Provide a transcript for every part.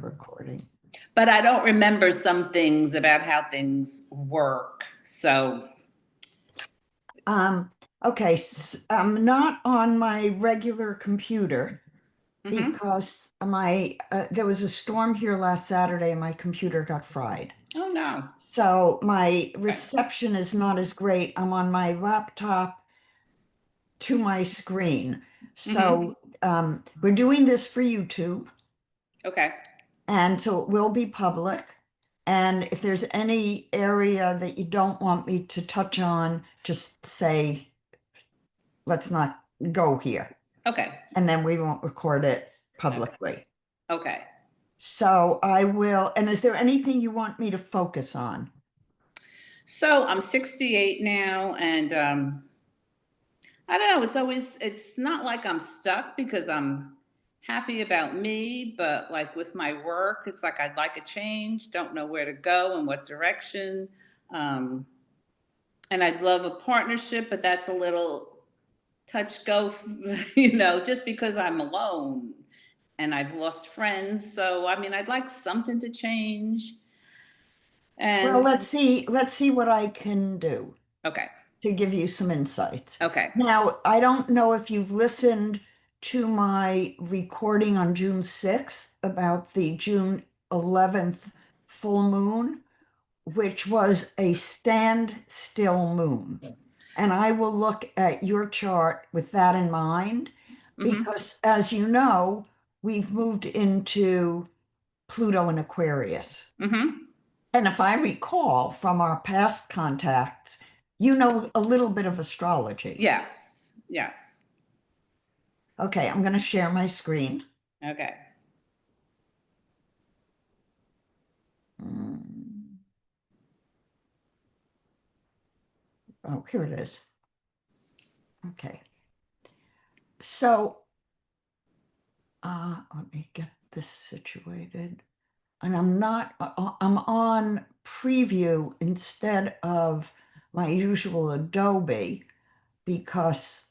recording. But I don't remember some things about how things work. So, Okay, I'm not on my regular computer because there was a storm here last Saturday and my computer got fried. oh no. So my Okay. reception is not as great. I'm on my laptop to my screen. So we're doing this for YouTube, Okay. and so it will be public. And if there's any area that you don't want me to touch on, just say, let's not go here. Okay. And then we won't record it publicly. Okay. So I will, and is there anything you want me to focus on? So I'm 68 now, and I don't know. It's not like I'm stuck because I'm happy about me, but like with my work, it's like I'd like a change, don't know where to go and what direction. Um, and I'd love a partnership, but that's a little touch go, just because I'm alone and I've lost friends. So, I mean, I'd like something to change. Well, And let's see what I can do okay, to give you some insights. okay. Now, I don't know if you've listened to my recording on June 6th about the June 11th full moon, which was a standstill moon. And I will look at your chart with that in mind, because as you know, we've moved into Pluto and Aquarius. And if I recall from our past contacts, you know a little bit of astrology. Yes, yes. Okay, I'm going to share my screen. Okay. Oh, here it is. Okay. So let me get this situated. And I'm on preview instead of my usual Adobe because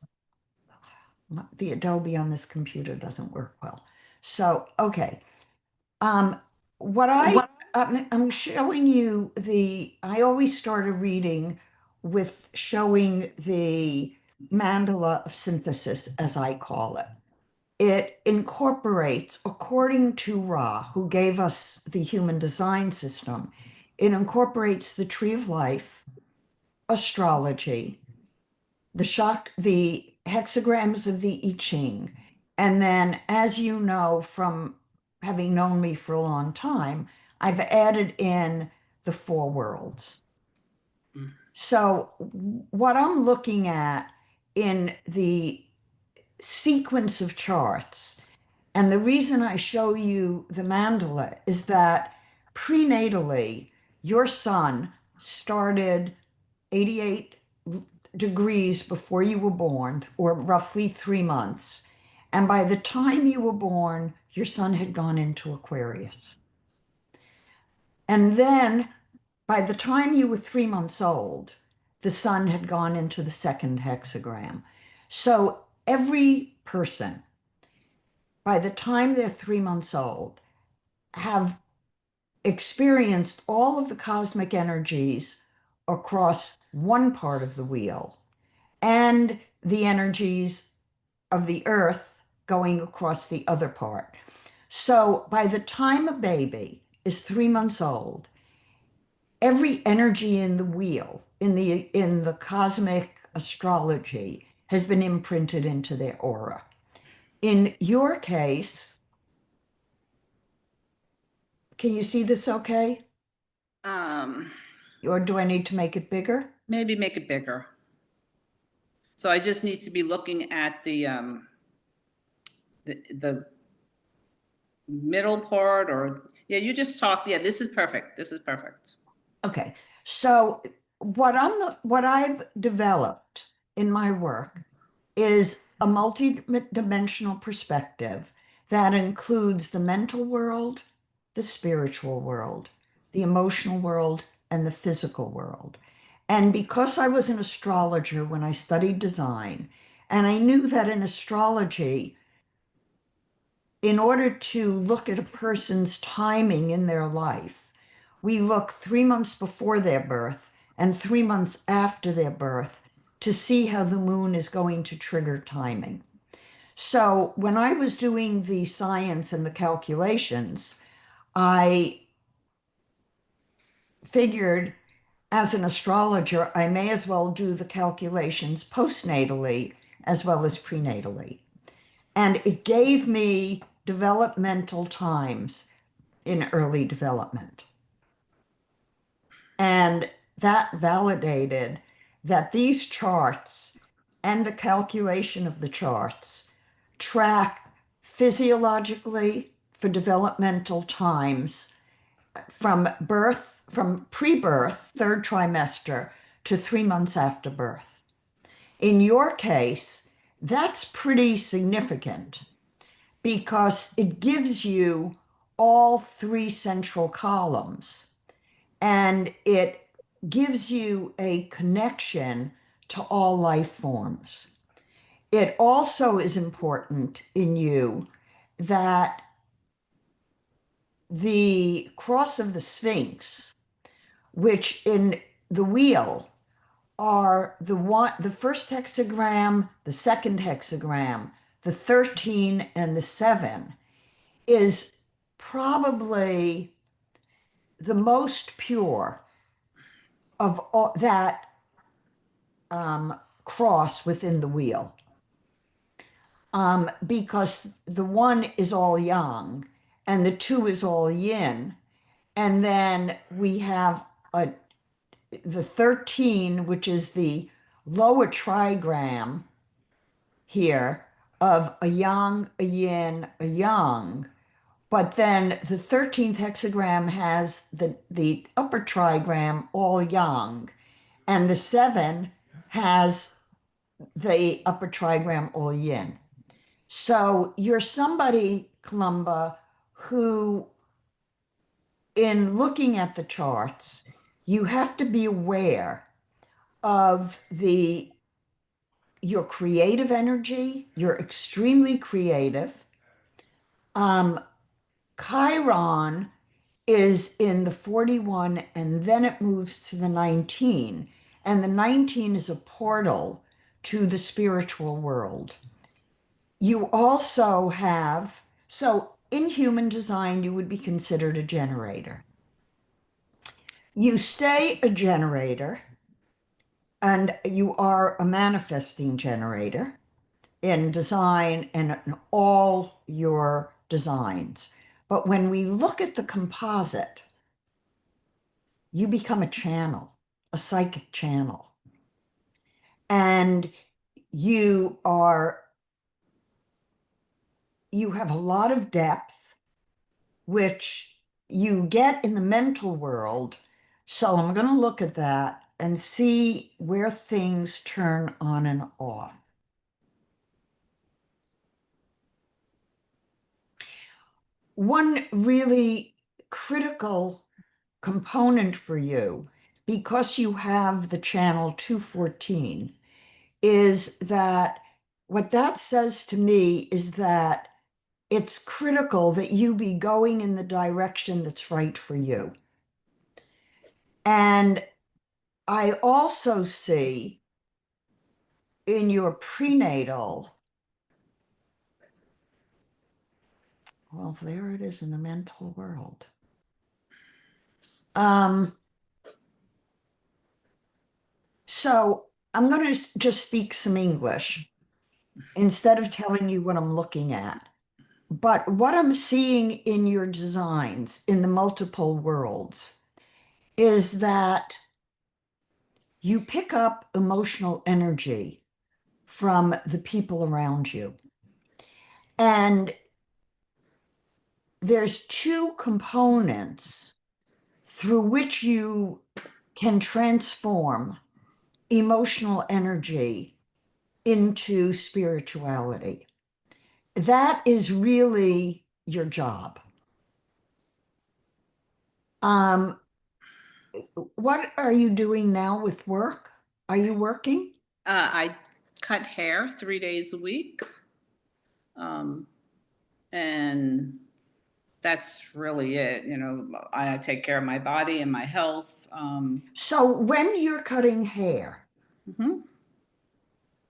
the Adobe on this computer doesn't work well. So, okay. What I'm showing you I always start a reading with showing the mandala of synthesis, as I call it. It incorporates, according to Ra, who gave us the human design system, it incorporates the tree of life, astrology, the hexagrams of the I Ching, and then, as you know from having known me for a long time, I've added in the four worlds. So what I'm looking at in the sequence of charts, and the reason I show you the mandala is that prenatally, your sun started 88 degrees before you were born, or roughly 3 months. And by the time you were born, your sun had gone into Aquarius. And then by the time you were 3 months old, the sun had gone into the second hexagram. So every person, by the time they're 3 months old, have experienced all of the cosmic energies across one part of the wheel and the energies of the earth going across the other part. So by the time a baby is 3 months old, every energy in the wheel, in the cosmic astrology, has been imprinted into their aura. In your case, can you see this okay? Um, Or do I need to make it bigger? Maybe make it bigger. So I just need to be looking at the middle part, or yeah, you just talk. Yeah, this is perfect. This is perfect. Okay. So what I've developed in my work is a multi-dimensional perspective that includes the mental world, the spiritual world, the emotional world, and the physical world. And because I was an astrologer when I studied design, and I knew that in astrology, in order to look at a person's timing in their life, we look 3 months before their birth and 3 months after their birth to see how the moon is going to trigger timing. So when I was doing the science and the calculations, I figured as an astrologer, I may as well do the calculations postnatally as well as prenatally. And it gave me developmental times in early development. And that validated that these charts and the calculation of the charts track physiologically for developmental times from birth, from pre-birth, third trimester, to 3 months after birth. In your case, that's pretty significant because it gives you all three central columns and it gives you a connection to all life forms. It also is important in you that the cross of the Sphinx, which in the wheel are the first hexagram, the second hexagram, the 13 and the 7, is probably the most pure of all that cross within the wheel. Because the 1 is all yang and the 2 is all yin. And then we have the 13, which is the lower trigram here of a yang, a yin, a yang. But then the 13th hexagram has the upper trigram all yang, and the 7 has the upper trigram all yin. So you're somebody, Columba, who, in looking at the charts, you have to be aware of your creative energy. You're extremely creative. Chiron is in the 41 and then it moves to the 19. And the 19 is a portal to the spiritual world. You also have, so in human design, you would be considered a generator. You stay a generator and you are a manifesting generator in design and in all your designs. But when we look at the composite, you become a channel, a psychic channel. And you have a lot of depth, which you get in the mental world. So I'm going to look at that and see where things turn on and off. One really critical component for you, because you have the channel 214, is that what that says to me is that it's critical that you be going in the direction that's right for you. And I also see in your prenatal, well, there it is in the mental world. So I'm going to just speak some English instead of telling you what I'm looking at. But what I'm seeing in your designs in the multiple worlds is that you pick up emotional energy from the people around you. And there's two components through which you can transform emotional energy into spirituality. That is really your job. What are you doing now with work? Are you working? I cut hair 3 days a week. And and that's really it. You know, I take care of my body and my health. So when you're cutting hair, Mhm.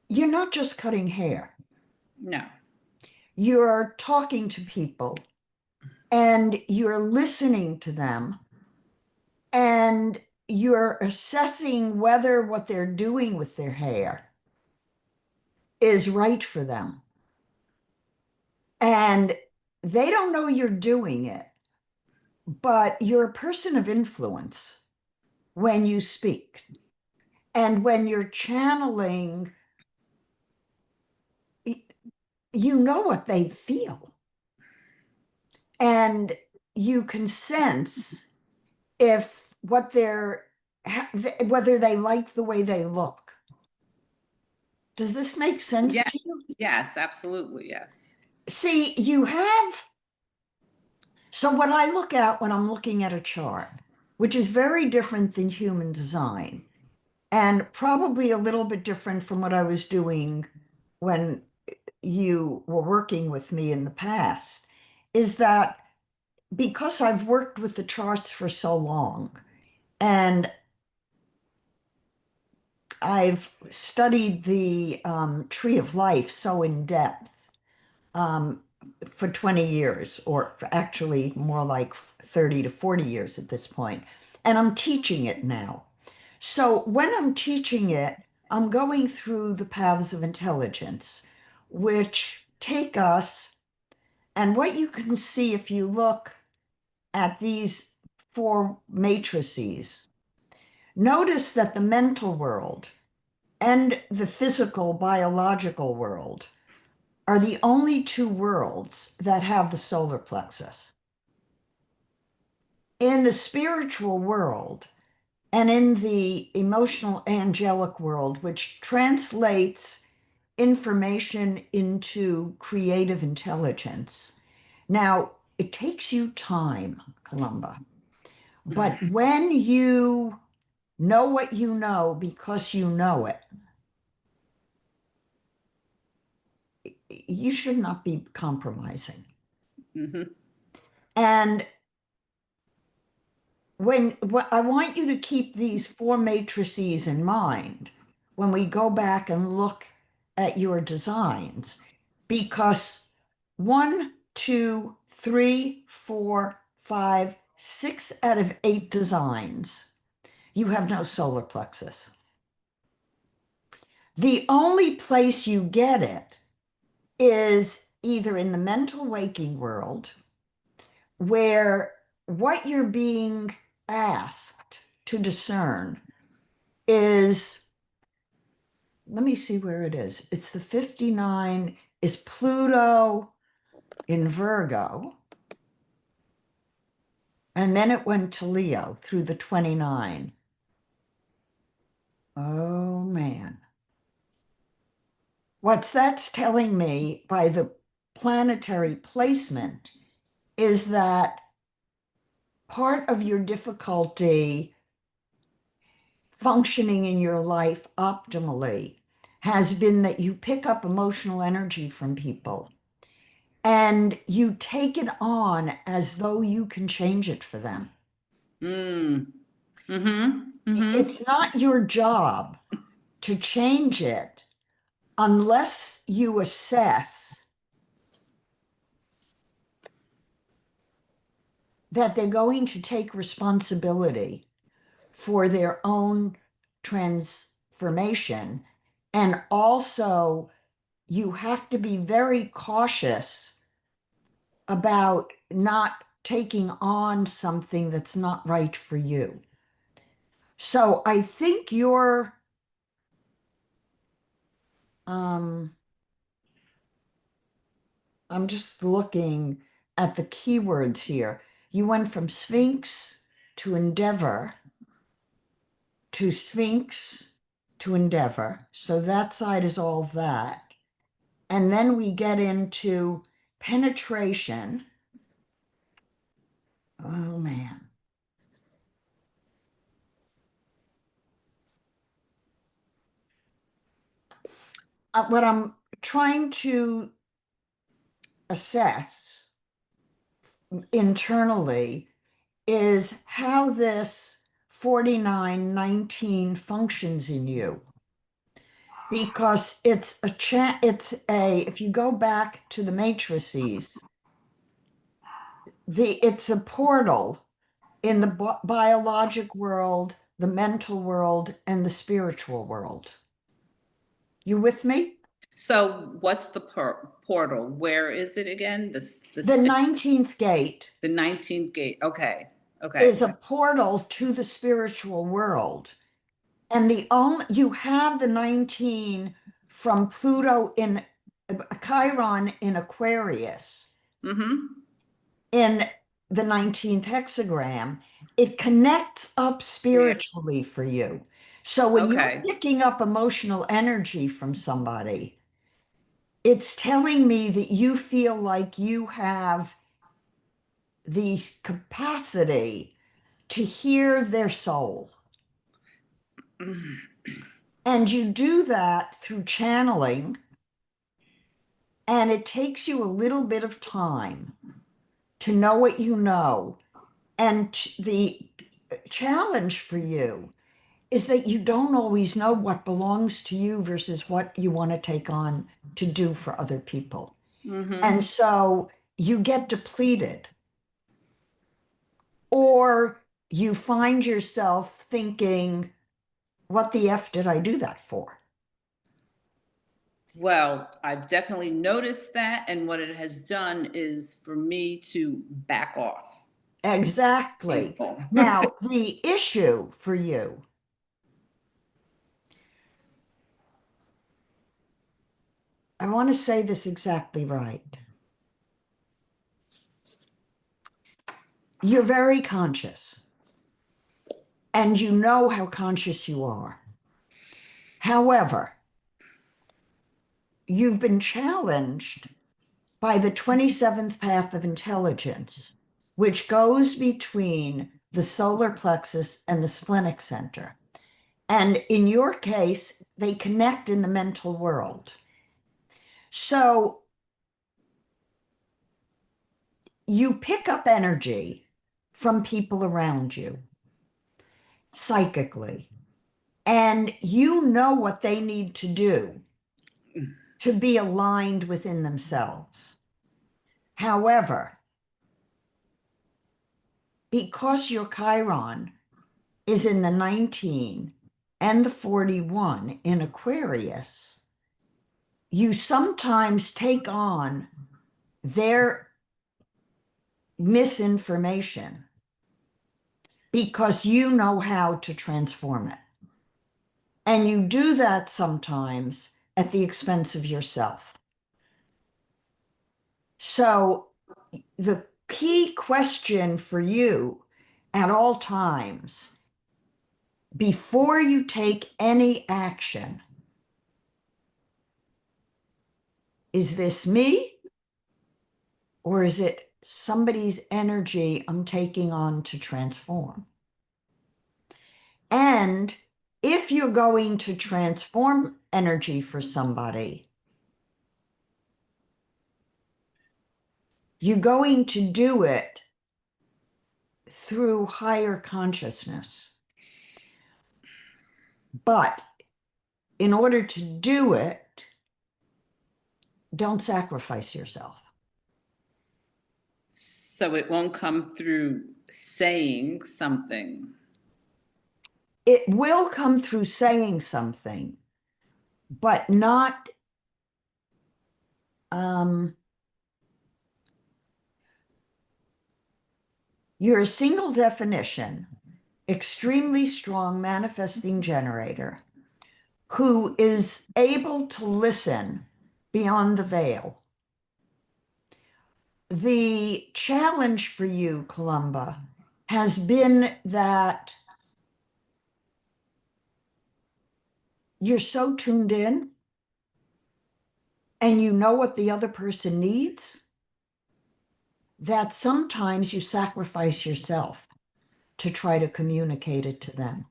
you're not just cutting hair, No. you're talking to people and you're listening to them and you're assessing whether what they're doing with their hair is right for them. And they don't know you're doing it, but you're a person of influence when you speak. And when you're channeling, you know what they feel. And you can sense if what they're, whether they like the way they look. Does this make sense Yeah. to you? Yes, absolutely. Yes. See, you have, so what I look at when I'm looking at a chart, which is very different than human design, and probably a little bit different from what I was doing when you were working with me in the past, is that because I've worked with the charts for so long and I've studied the tree of life so in depth um, for 20 years, or actually more like 30 to 40 years at this point, and I'm teaching it now. So when I'm teaching it, I'm going through the paths of intelligence, which take us, and what you can see if you look at these four matrices, notice that the mental world and the physical biological world are the only two worlds that have the solar plexus. In the spiritual world and in the emotional angelic world, which translates information into creative intelligence. Now, it takes you time, Columba, but when you know what you know because you know it, you should not be compromising. Hmm. And I want you to keep these four matrices in mind when we go back and look at your designs, because one, two, three, four, five, 6 out of 8 designs, you have no solar plexus. The only place you get it is either in the mental waking world, where what you're being asked to discern is, let me see where it is. It's the 59, is Pluto in Virgo. And then it went to Leo through the 29. Oh man. What's that's telling me by the planetary placement is that part of your difficulty functioning in your life optimally has been that you pick up emotional energy from people and you take it on as though you can change it for them. Mm. Hmm. Hmm. It's not your job to change it unless you assess that they're going to take responsibility for their own transformation. And also, you have to be very cautious about not taking on something that's not right for you. So I think um, I'm just looking at the keywords here. You went from Sphinx to Endeavor to Sphinx to Endeavor. So that side is all that. And then we get into penetration. Oh man. What I'm trying to assess internally is how this 4919 functions in you. Because if you go back to the matrices, it's a portal in the biologic world, the mental world, and the spiritual world. You with me? So what's the portal? Where is it again? The 19th gate the 19th gate. Okay. Okay. is a portal to the spiritual world. And the only you have the 19 from Pluto in Chiron in Aquarius Mm-hmm. in the 19th hexagram. It connects up spiritually for you. So when you're Okay. picking up emotional energy from somebody, it's telling me that you feel like you have the capacity to hear their soul. And you do that through channeling, and it takes you a little bit of time to know what you know. And the challenge for you is that you don't always know what belongs to you versus what you want to take on to do for other people. Mm-hmm. And so you get depleted, or you find yourself thinking, what the F did I do that for? Well, I've definitely noticed that. And what it has done is for me to back off Exactly. people. Now, the issue for you, I want to say this exactly right. You're very conscious, and you know how conscious you are. However, you've been challenged by the 27th path of intelligence, which goes between the solar plexus and the splenic center. And in your case, they connect in the mental world. So you pick up energy from people around you psychically, and you know what they need to do to be aligned within themselves. However, because your Chiron is in the 19 and the 41 in Aquarius, you sometimes take on their misinformation because you know how to transform it. And you do that sometimes at the expense of yourself. So the key question for you at all times, before you take any action, is this me or is it somebody's energy I'm taking on to transform? And if you're going to transform energy for somebody, you're going to do it through higher consciousness. But in order to do it, don't sacrifice yourself. So it won't come through saying something. It will come through saying something, but not you're a single definition, extremely strong manifesting generator who is able to listen beyond the veil. The challenge for you, Columba, has been that you're so tuned in and you know what the other person needs that sometimes you sacrifice yourself to try to communicate it to them.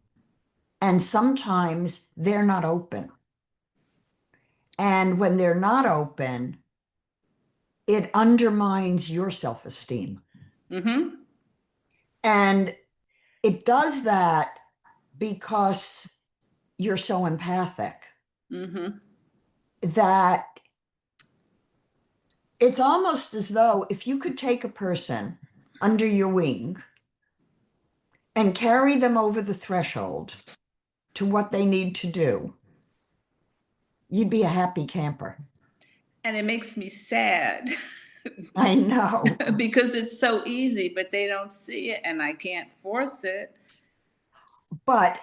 And sometimes they're not open. And when they're not open, it undermines your self-esteem. Mm-hmm. And it does that because you're so empathic Mm-hmm. that it's almost as though if you could take a person under your wing and carry them over the threshold to what they need to do, you'd be a happy camper. And it makes me sad I know. because it's so easy, but they don't see it and I can't force it. But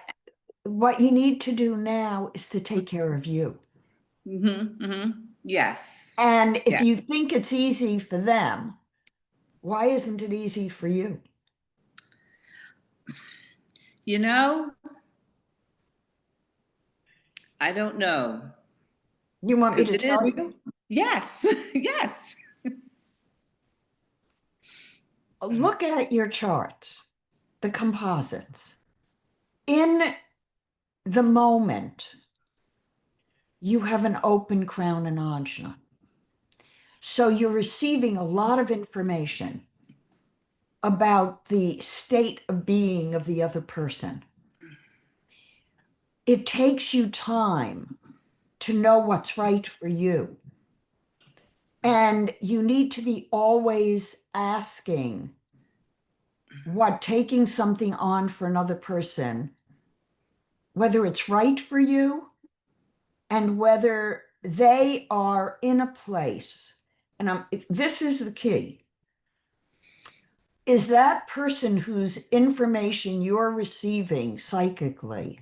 what you need to do now is to take care of you. Mm-hmm. Mm-hmm. Yes. And if Yeah. you think it's easy for them, why isn't it easy for you? You know, I don't know You want me because to it tell is. you? Yes. Yes. Look at your charts, the composites. In the moment, you have an open crown and ajna. So you're receiving a lot of information about the state of being of the other person. It takes you time to know what's right for you. And you need to be always asking what taking something on for another person, whether it's right for you and whether they are in a place. And this is the key. Is that person whose information you're receiving psychically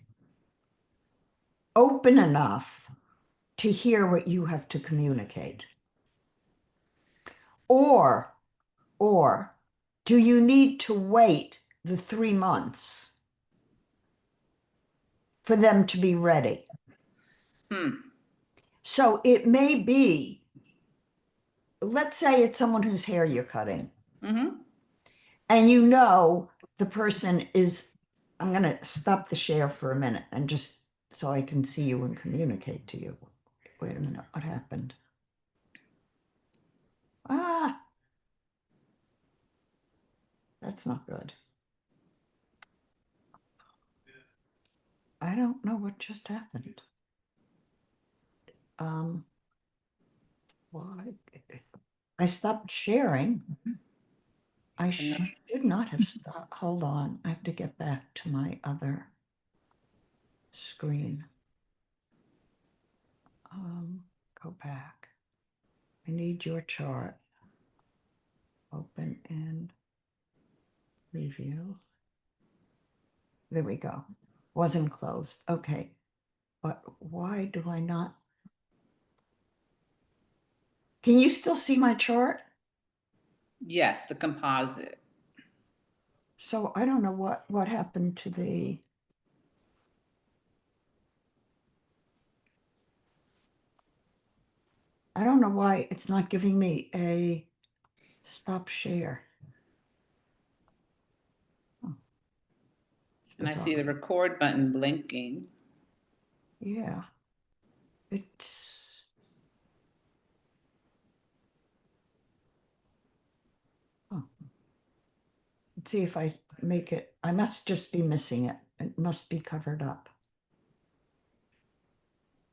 open enough to hear what you have to communicate? Or, or do you need to wait the 3 months for them to be ready? Hmm. So it may be, let's say it's someone whose hair you're cutting, Mm-hmm. and you know the person is, I'm going to stop the share for a minute and just so I can see you and communicate to you. Wait a minute, what happened? Ah, that's not good. I don't know what just happened. Um, why? I stopped sharing. I And should not have stopped. Hold on. I have to get back to my other screen. Go back. I need your chart. Open and review. There we go. Wasn't closed. Okay. But why do I not? Can you still see my chart? yes, the composite. So I don't know what happened to the. I don't know why it's not giving me a stop share. Oh, it's And I see the bizarre. record button blinking. Yeah, it's. Oh, let's see if I make it. I must just be missing it. It must be covered up.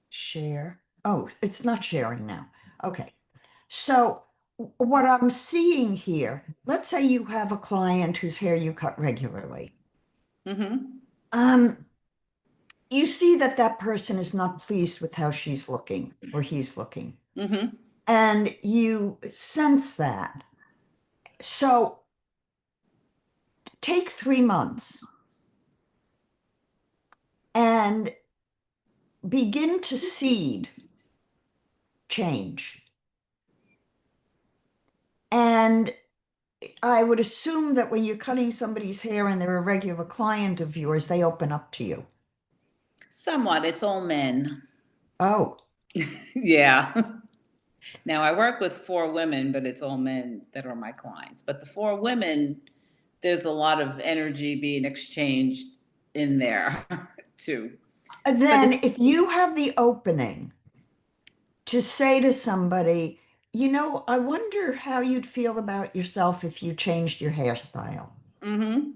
Share. Oh, it's not sharing now. Okay. So what I'm seeing here, let's say you have a client whose hair you cut regularly. Mm-hmm. Um, you see that that person is not pleased with how she's looking or he's looking, Mm-hmm. and you sense that. So take 3 months and begin to seed change. And I would assume that when you're cutting somebody's hair and they're a regular client of yours, they open up to you. Somewhat. It's all men. Oh, Yeah. Now I work with 4 women, but it's all men that are my clients. But the 4 women, there's a lot of energy being exchanged in there too. and But then it's if you have the opening to say to somebody, I wonder how you'd feel about yourself if you changed your hairstyle. Mm-hmm.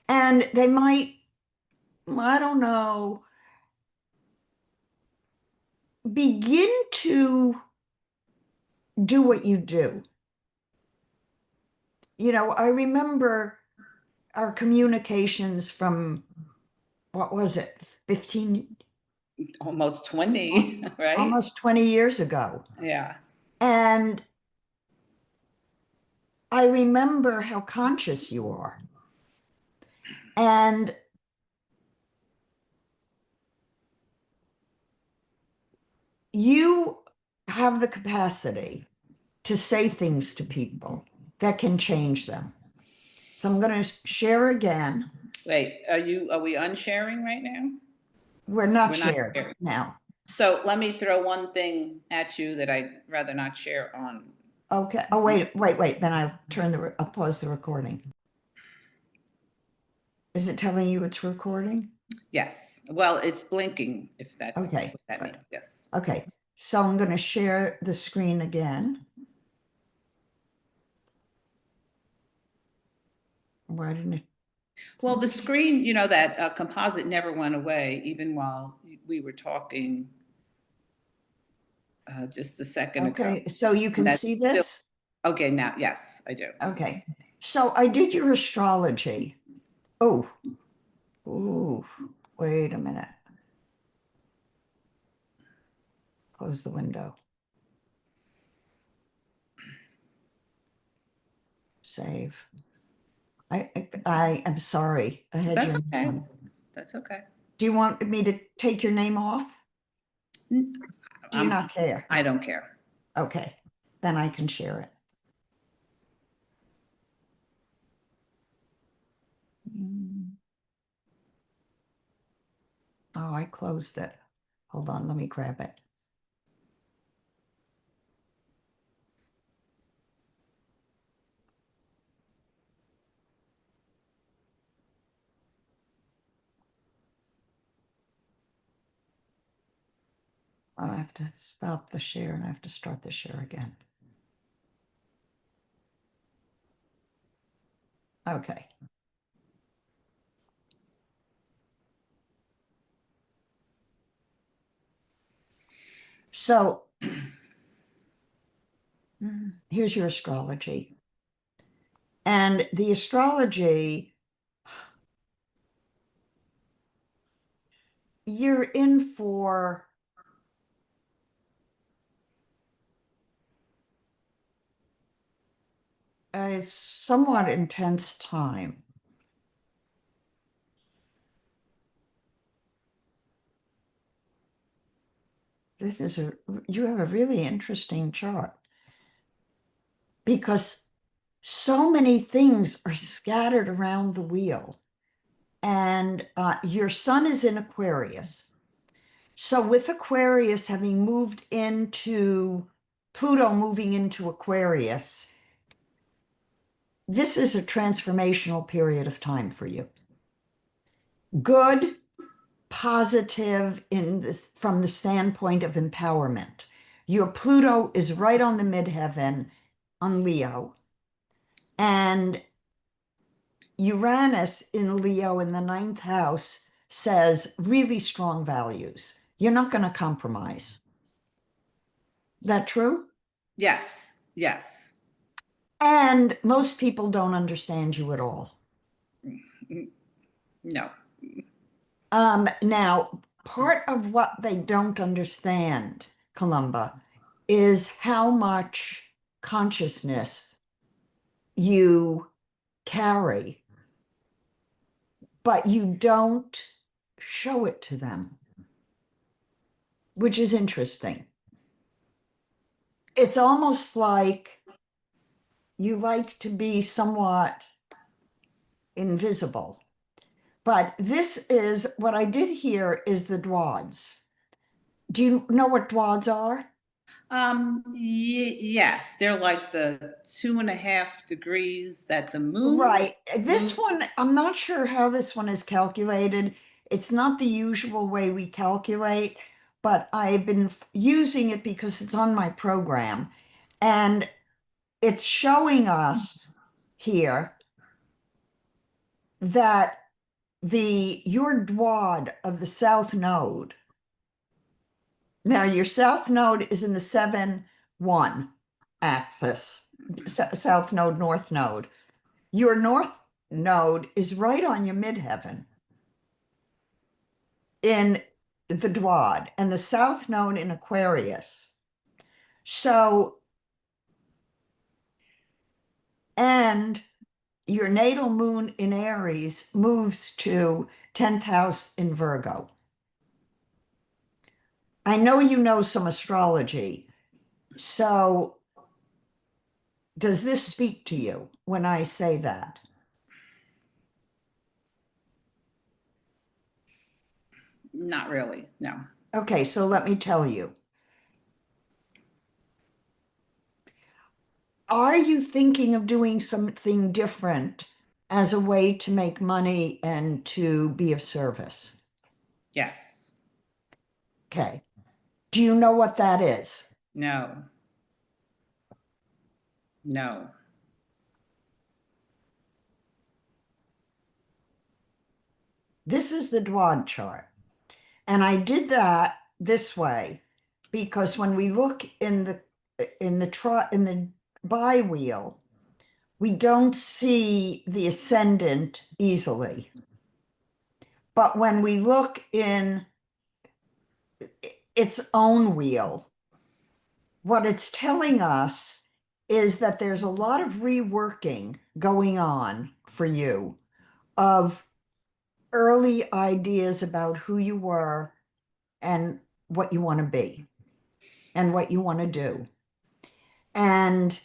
And they might, I don't know, begin to do what you do. I remember our communications from, what was it, 15, Almost 20, right? almost 20 years ago. Yeah. And I remember how conscious you are. And you have the capacity to say things to people that can change them. So I'm going to share again. Wait, are we unsharing right now? We're not We're not shared sharing. now. So let me throw one thing at you that I'd rather not share on. Okay. Oh, wait. Then I'll pause the recording. Is it telling you it's recording? Yes. Well, it's blinking, if that's Okay. what that means. Yes. Okay. So I'm going to share the screen again. Why didn't it? Well, the screen, that composite never went away, even while we were talking just a second ago. Okay. So you And can that's see still this? okay now. Yes, I do. Okay. So I did your astrology. Oh, ooh, wait a minute. Close the window. Save. I am sorry. I had That's your name okay. on. That's okay. Do you want me to take your name off? Do you I'm, not care? I don't care. Okay. Then I can share it. Mm. Oh, I closed it. Hold on, let me grab it. I have to stop the share and I have to start the share again. Okay. So here's your astrology. And the astrology, you're in for a somewhat intense time. You have a really interesting chart because so many things are scattered around the wheel. And your sun is in Aquarius. So with Aquarius having moved into Pluto moving into Aquarius, this is a transformational period of time for you. Good, positive from the standpoint of empowerment. Your Pluto is right on the midheaven on Leo, and Uranus in Leo in the ninth house says really strong values. You're not going to compromise. That true? Yes. Yes. And most people don't understand you at all. No. Now, part of what they don't understand, Columba, is how much consciousness you carry, but you don't show it to them, which is interesting. It's almost like you like to be somewhat invisible. But this is what I did here is the dwads. Do you know what dwads are? Yes, they're like the 2.5 degrees that the Right. This moon one, is. I'm not sure how this one is calculated. It's not the usual way we calculate, but I've been using it because it's on my program. And it's showing us here that your dwad of the south node, now your south node is in the 7-1 axis, south node, north node. Your north node is right on your midheaven in the dwad, and the south node in Aquarius. So, and your natal moon in Aries moves to 10th house in Virgo. I know you know some astrology. So, does this speak to you when I say that? Not really, no. Okay, so let me tell you. Are you thinking of doing something different as a way to make money and to be of service? Yes. Okay. Do you know what that is? No. No. This is the Dwad chart. And I did that this way because when we look in the bi-wheel, we don't see the ascendant easily. But when we look in its own wheel, what it's telling us is that there's a lot of reworking going on for you of early ideas about who you were and what you want to be and what you want to do. And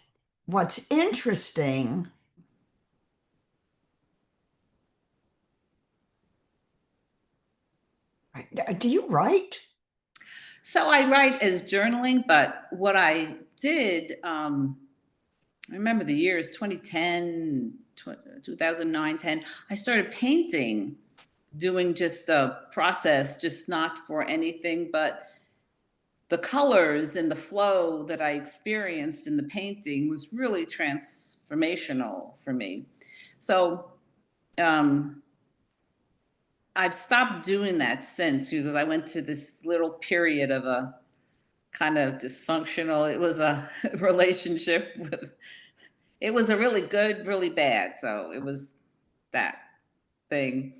what's interesting, do you write? So I write as journaling, but what I did, I remember the years 2010, 2009, 10, I started painting, doing just a process, just not for anything, but the colors and the flow that I experienced in the painting was really transformational for me. So um, I've stopped doing that since, because I went to this little period of a kind of dysfunctional, it was a relationship with, it was a really good, really bad. So it was that thing.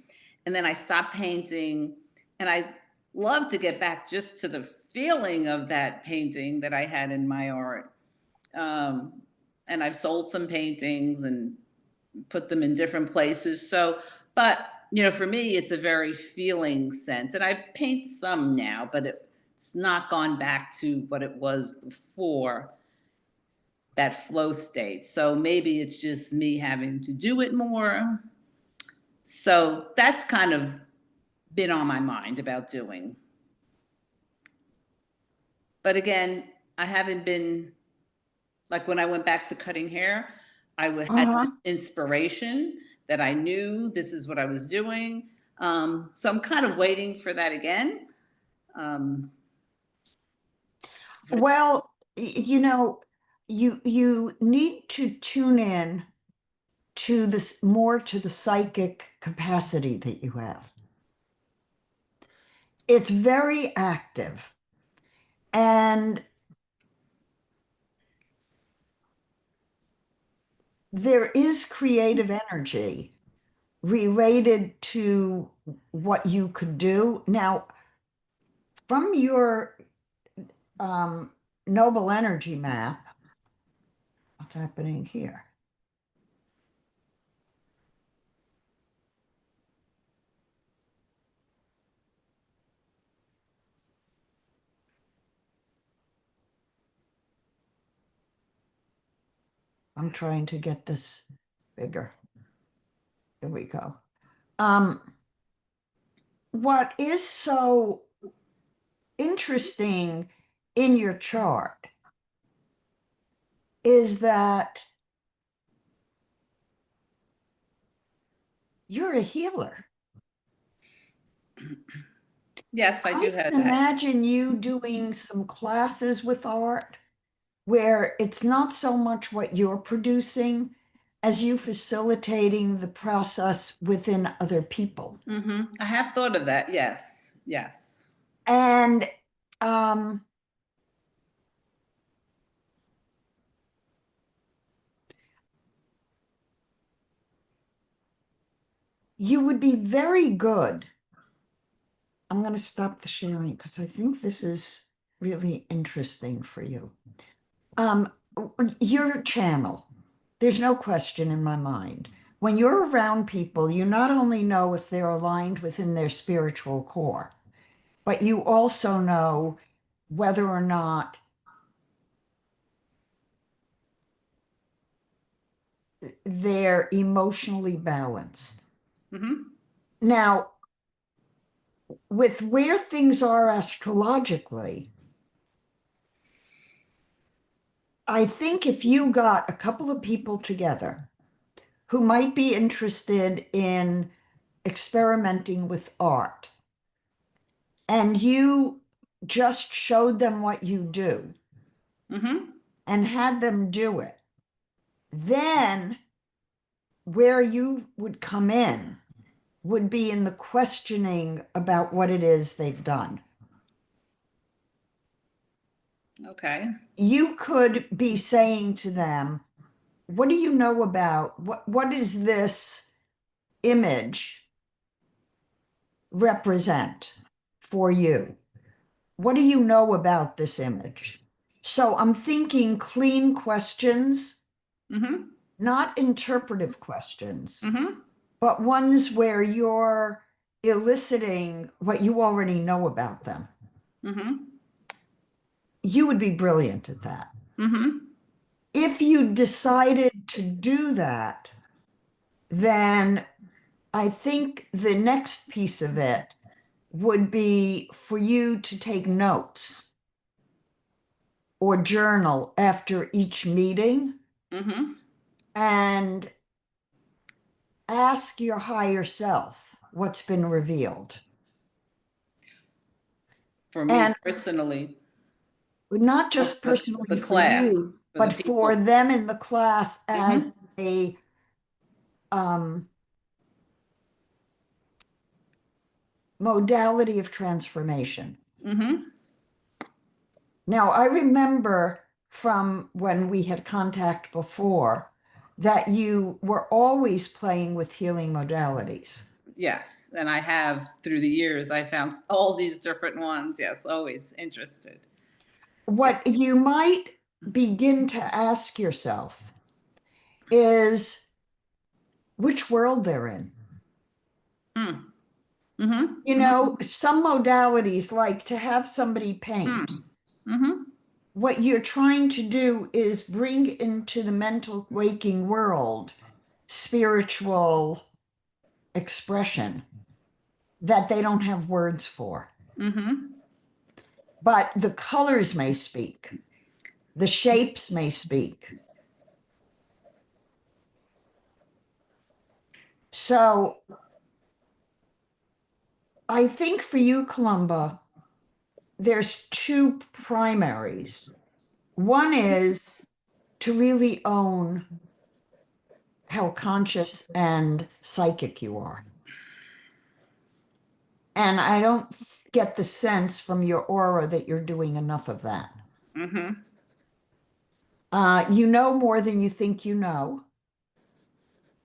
And then I stopped painting, and I love to get back just to the feeling of that painting that I had in my art. Um, and I've sold some paintings and put them in different places. So, but for me, it's a very feeling sense. And I paint some now, but it's not gone back to what it was before, that flow state. So maybe it's just me having to do it more. So that's kind of been on my mind about doing. But again, I haven't been, like when I went back to cutting hair, had Uh-huh. inspiration that I knew this is what I was doing. So I'm kind of waiting for that again. Um, for, Well, you need to tune in to this more to the psychic capacity that you have. It's very active. And there is creative energy related to what you could do. Now, from your um, noble energy map, what's happening here? I'm trying to get this bigger. Here we go. Um, what is so interesting in your chart is that you're a healer. Yes, I I do have can that. imagine you doing some classes with art where it's not so much what you're producing as you facilitating the process within other people. I have thought of that. Yes, yes. And um, you would be very good. I'm going to stop the sharing because I think this is really interesting for you. Um, your channel, there's no question in my mind. When you're around people, you not only know if they're aligned within their spiritual core, but you also know whether or not they're emotionally balanced. hmm Now, with where things are astrologically, I think if you got a couple of people together who might be interested in experimenting with art, and you just showed them what you do hmm and had them do it, then where you would come in would be in the questioning about what it is they've done. Okay. You could be saying to them, what do you know about what is this image represent for you? What do you know about this image? So I'm thinking clean questions, hmm not interpretive questions, hmm but ones where you're eliciting what you already know about them. hmm You would be brilliant at that. hmm If you decided to do that, then I think the next piece of it would be for you to take notes or journal after each meeting hmm and ask your higher self what's been revealed. For me And personally, not or just for the personally for class, you, for the but for people. them in the class as hmm a um, modality of transformation. hmm Now, I remember from when we had contact before that you were always playing with healing modalities. Yes, and I have through the years. I found all these different ones. Yes, always interested. Yeah. What you might begin to ask yourself is which world they're in. Mm. hmm You hmm know, some modalities like to have somebody Mm. paint. hmm What you're trying to do is bring into the mental waking world spiritual expression that they don't have words for. hmm But the colors may speak, the shapes may speak. So I think for you, Columba, there's two primaries. One is to really own how conscious and psychic you are. And I don't get the sense from your aura that you're doing enough of that. hmm You know more than you think you know.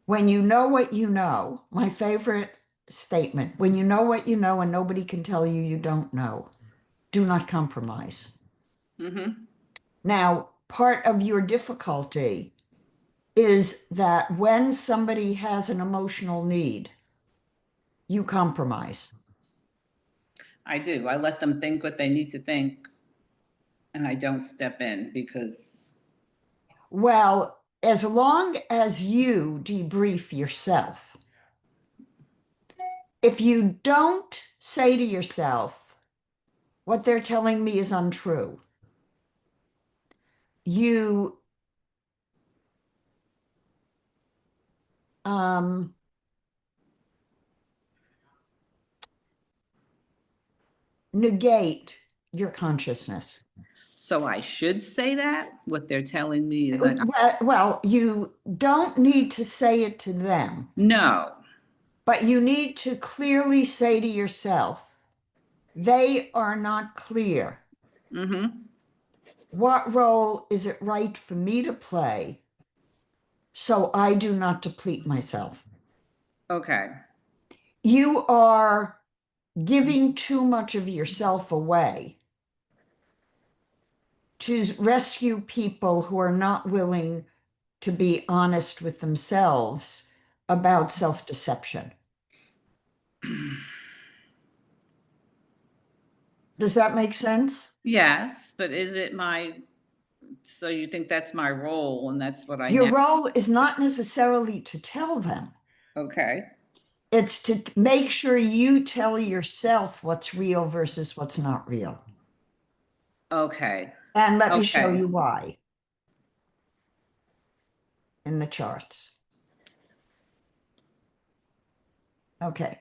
When you know what you know, my favorite statement, when you know what you know and nobody can tell you you don't know, do not compromise. hmm Now, part of your difficulty is that when somebody has an emotional need, you compromise. I do. I let them think what they need to think, and I don't step in because. Well, as long as you debrief yourself, if you don't say to yourself, what they're telling me is untrue, you um, negate your consciousness. So I should say that? What they're telling me is that Well, you don't need to say it to them, no. but you need to clearly say to yourself, they are not clear. Mm-hmm. What role is it right for me to play so I do not deplete myself? Okay. You are giving too much of yourself away to rescue people who are not willing to be honest with themselves about self-deception. Does that make sense? Yes, but is it my, so you think that's my role and that's what I Your now, role is not necessarily to tell them. okay. It's to make sure you tell yourself what's real versus what's not real. Okay. And let me show Okay. you why in the charts. Okay.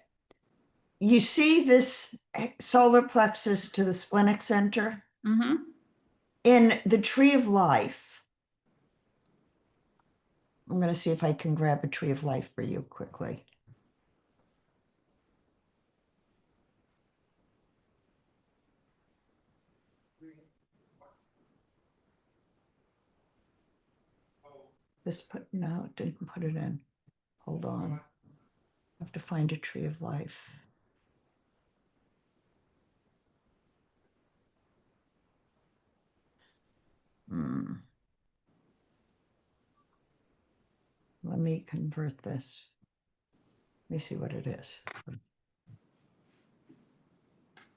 You see this solar plexus to the splenic center? Mm-hmm. In the tree of life, I'm going to see if I can grab a tree of life for you quickly. No, it didn't put it in. Hold on. I have to find a tree of life. Hmm. Let me convert this. Let me see what it is.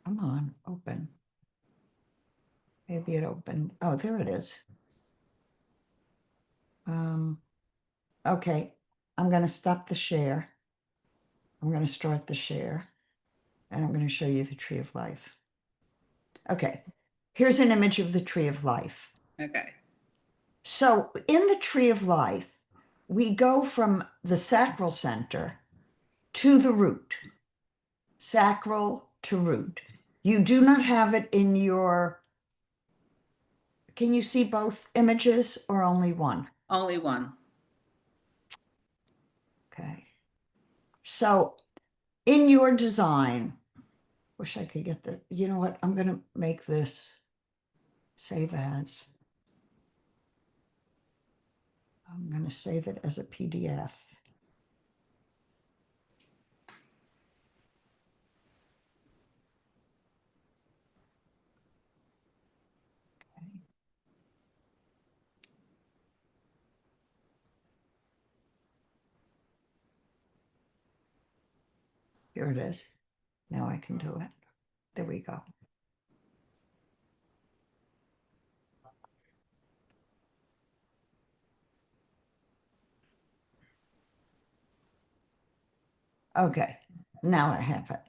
Come on, open. Maybe it opened. Oh, there it is. Okay, I'm going to stop the share. I'm going to start the share, and I'm going to show you the tree of life. Okay, here's an image of the tree of life. Okay. So in the tree of life, we go from the sacral center to the root, sacral to root. You do not have it in your, can you see both images or only one? Only one. Okay. So in your design, wish I could get the, you know what? I'm going to make this save as. I'm going to save it as a PDF. Here it is. Now I can do it. There we go. Okay, now I have it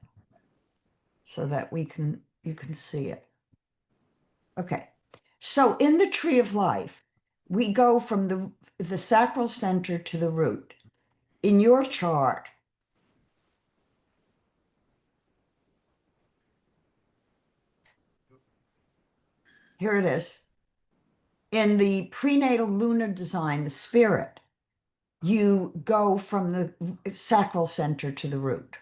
so that you can see it. Okay, so in the tree of life, we go from the sacral center to the root. In your chart, here it is. In the prenatal lunar design, the spirit, you go from the sacral center to the root.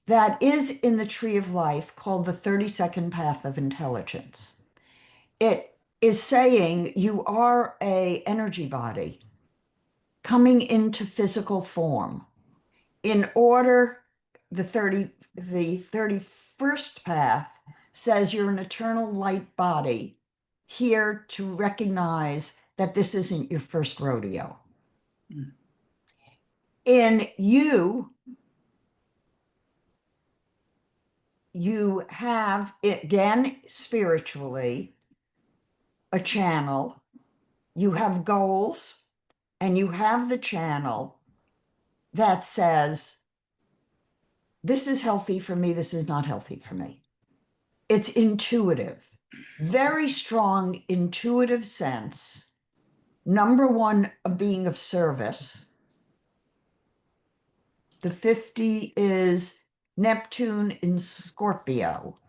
That is in the tree of life called the 32nd path of intelligence. It is saying you are a energy body coming into physical form. In order, the 31st path says you're an eternal light body here to recognize that this isn't your first rodeo. Mm. In you have, again, spiritually, a channel, you have goals, and you have the channel that says, this is healthy for me, this is not healthy for me. It's intuitive, very strong intuitive sense. Number one, of being of service. The 50 is Neptune in Scorpio.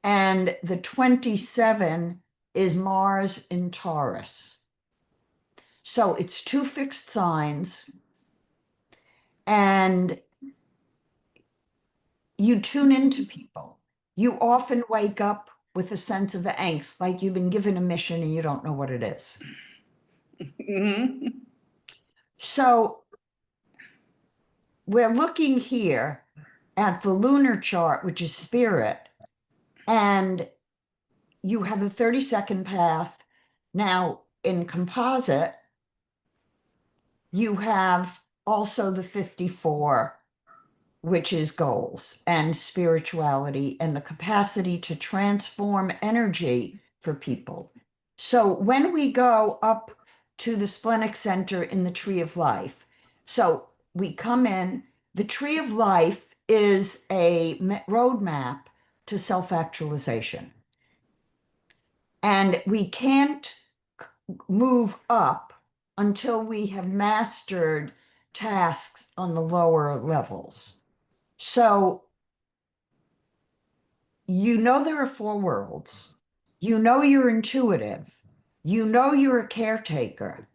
And the 27 is Mars in Taurus. So it's two fixed signs, and you tune into people. You often wake up with a sense of angst, like you've been given a mission and you don't know what it is. Hmm. So we're looking here at the lunar chart, which is spirit, and you have the 32nd path. Now, in composite, you have also the 54, which is goals and spirituality and the capacity to transform energy for people. So when we go up to the splenic center in the tree of life, so we come in, the tree of life is a roadmap to self-actualization. And we can't move up until we have mastered tasks on the lower levels. So you know there are four worlds. You know you're intuitive. You know you're a caretaker.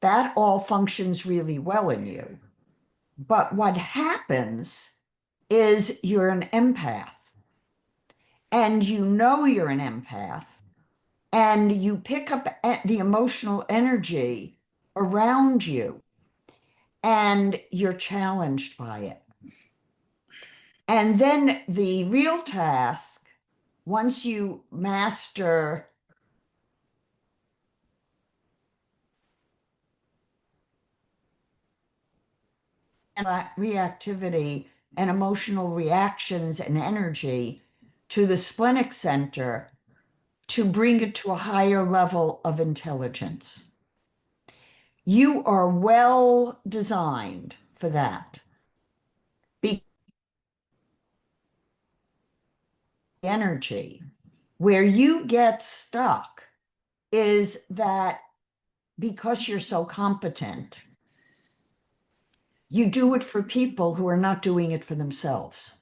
That all functions really well in you. But what happens is you're an empath, and you know you're an empath, and you pick up the emotional energy around you, and you're challenged by it. And then the real task, once you master reactivity and emotional reactions and energy to the splenic center, to bring it to a higher level of intelligence. You are well designed for that. Be energy. Where you get stuck is that because you're so competent, you do it for people who are not doing it for themselves.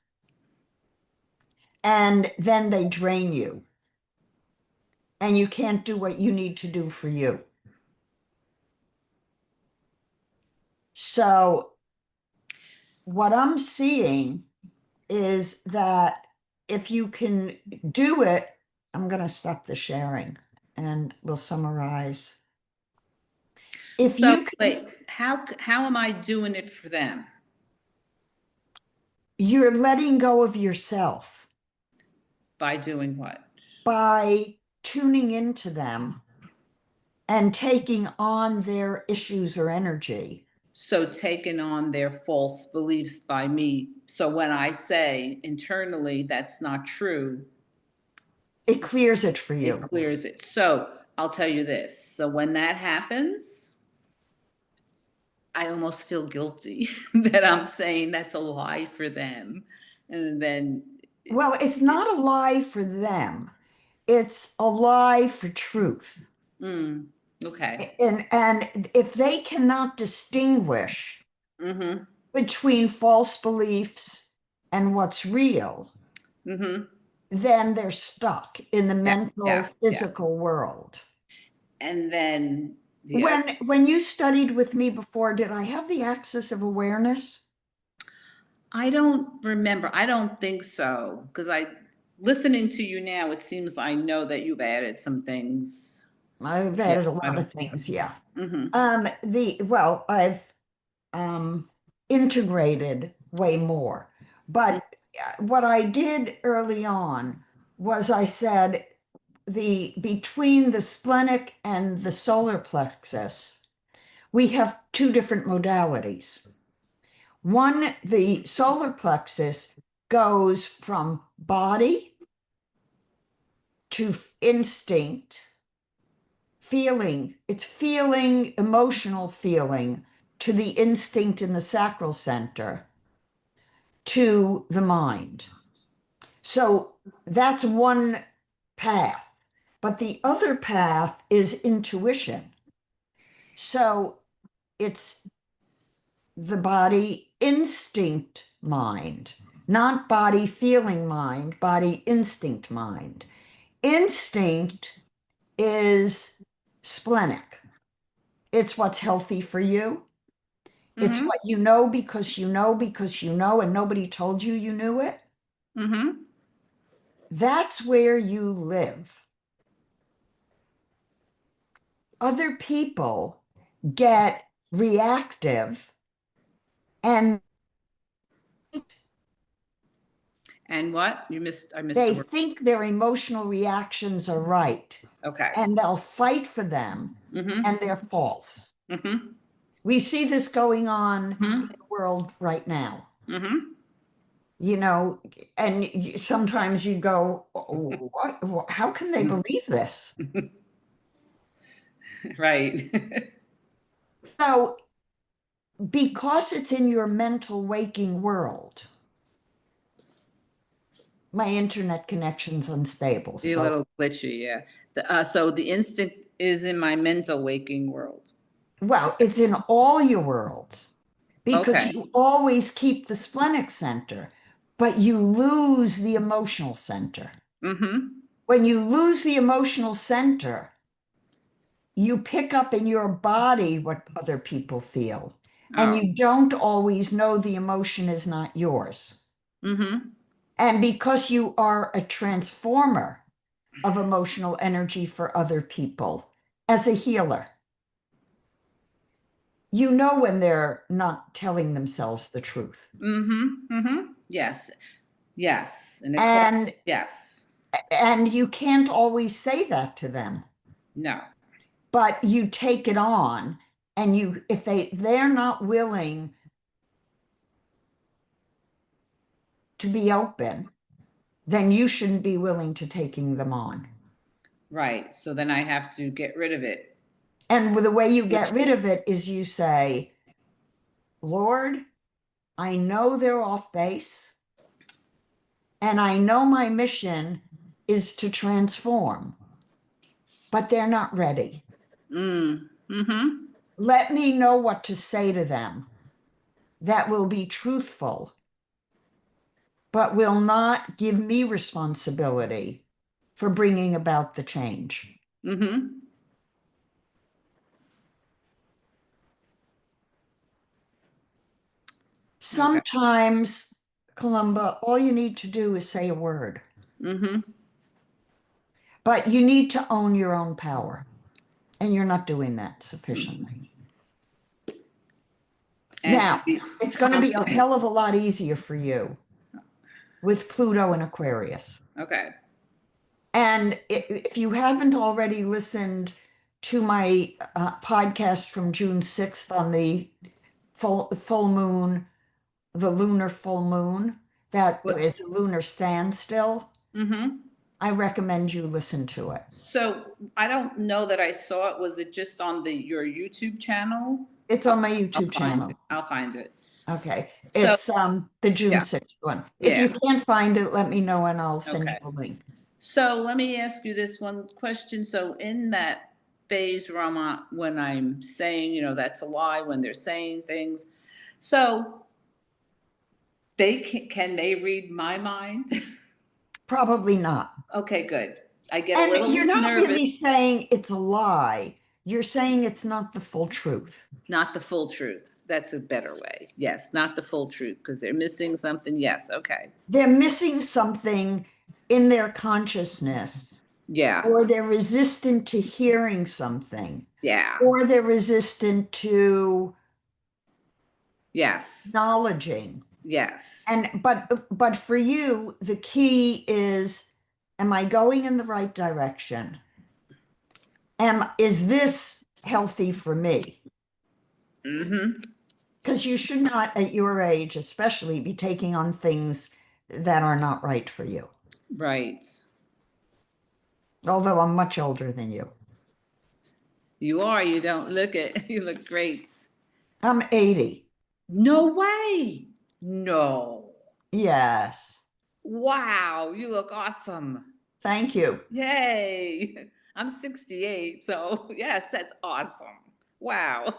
And then they drain you, and you can't do what you need to do for you. So, what I'm seeing is that if you can do it, I'm going to stop the sharing and we'll summarize. If So you can, wait, how am I doing it for them? you're letting go of yourself By doing what? by tuning into them and taking on their issues or energy. So taking on their false beliefs by me. So when I say internally that's not true, It clears it for it you. clears it. So I'll tell you this. So when that happens, I almost feel guilty that I'm saying that's a lie for them. And then, Well, it's not a lie for them. It's a lie for truth. mm, okay. And if they cannot distinguish Mm-hmm. between false beliefs and what's real, Mm-hmm. then they're stuck in the Yeah. mental, Yeah. Yeah. physical world. And then the other, When you studied with me before, did I have the axis of awareness? I don't remember. I don't think so. Because listening to you now, it seems I know that you've added some things. I've Yeah. added a I lot don't of think so. things, yeah. Mm-hmm. I've integrated way more. But what I did early on was I said the between the splenic and the solar plexus, we have two different modalities. One, the solar plexus goes from body to instinct, feeling, it's feeling, emotional feeling, to the instinct in the sacral center, to the mind. So that's one path. But the other path is intuition. So it's the body, instinct, mind. not body feeling mind, body instinct mind. Instinct is splenic. It's what's healthy for you. It's Mm-hmm. what you know because you know because you know, and nobody told you you knew it. Mm-hmm. That's where you live. Other people get reactive and And what? I missed a they word. think their emotional reactions are right Okay. and they'll fight for them Mm-hmm. and they're false. Mm-hmm. We see this going on in Mm-hmm. the world right now, Mm-hmm. you know, and sometimes you go, "Oh, what? How can they believe this?" Right. So, because it's in your mental waking world, my internet connection's unstable. Be a So, little glitchy, yeah. So the instinct is in my mental waking world. well, it's in all your worlds because Okay. you always keep the splenic center, but you lose the emotional center. Mm-hmm. When you lose the emotional center, you pick up in your body what other people feel, and Oh. you don't always know the emotion is not yours. Mm-hmm. And because you are a transformer of emotional energy for other people as a healer, you know when they're not telling themselves the truth. Mm-hmm. Mm-hmm. Yes. Yes. And it called, And yes. you can't always say that to them, No. but you take it on, and you if they're not willing to be open, then you shouldn't be willing to taking them on. Right. So then I have to get rid of it. And the way you get Which, rid of it is you say, Lord, I know they're off base, and I know my mission is to transform, but they're not ready. mm-hmm. Let me know what to say to them that will be truthful, but will not give me responsibility for bringing about the change. Mm-hmm. Okay. Sometimes, Columba, all you need to do is say a word, Mm-hmm. but you need to own your own power, and you're not doing that sufficiently. And to Now, be it's going to be a confident. hell of a lot easier for you with Pluto and Aquarius. Okay. And if you haven't already listened to my podcast from June 6th on the full moon, the lunar full moon, that What? is a lunar standstill, Mm-hmm. I recommend you listen to it. So I don't know that I saw it. Was it just on your YouTube channel? It's I'll, on my I'll YouTube find it. channel. I'll find it. Okay. So It's the June yeah, 6th one. If yeah. you can't find it, let me know and I'll send you Okay. a link. So let me ask you this one question. So in that phase where when I'm saying, that's a lie, when they're saying things, so can they read my mind? Probably not. Okay, good. I get a And you're little not nervous. really saying it's a lie. You're saying it's not the full truth. Not the full truth. That's a better way. Yes, not the full truth because they're missing something. Yes, okay. They're missing something in their consciousness, Yeah, or they're resistant to hearing something, yeah, or they're resistant to yes, acknowledging. yes. And but for you, the key is, am I going in the right direction? Is this healthy for me? Mm-hmm. Because you should not, at your age especially, be taking on things that are not right for you. Right. Although I'm much older than you. You are. You don't look it. You look great. I'm 80. No way. No. Yes. Wow. You look awesome. Thank you. Yay. I'm 68. So, yes, that's awesome. Wow.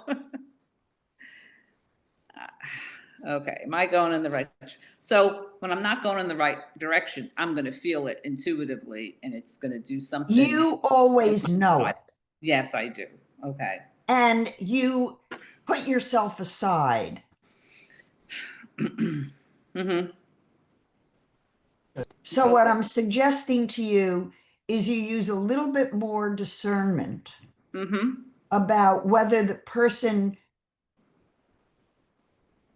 Okay, am I going in the right direction? So when I'm not going in the right direction, I'm going to feel it intuitively, and it's going to do something You with always my know body. it, Yes, I do. Okay. and you put yourself aside. Mm-hmm. So what Okay. I'm suggesting to you is you use a little bit more discernment Mm-hmm. about whether the person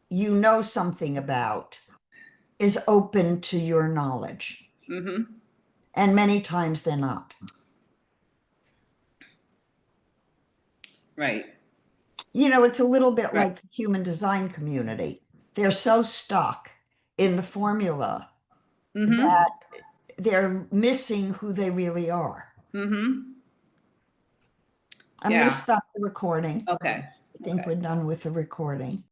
you know something about is open to your knowledge. Mm-hmm. And many times they're not. Right. You know, it's a little bit Right. like the human design community. They're so stuck in the formula Mm-hmm. that they're missing who they really are. Mm-hmm. I'm going to Yeah. stop the recording. Okay. I think Okay. we're done with the recording.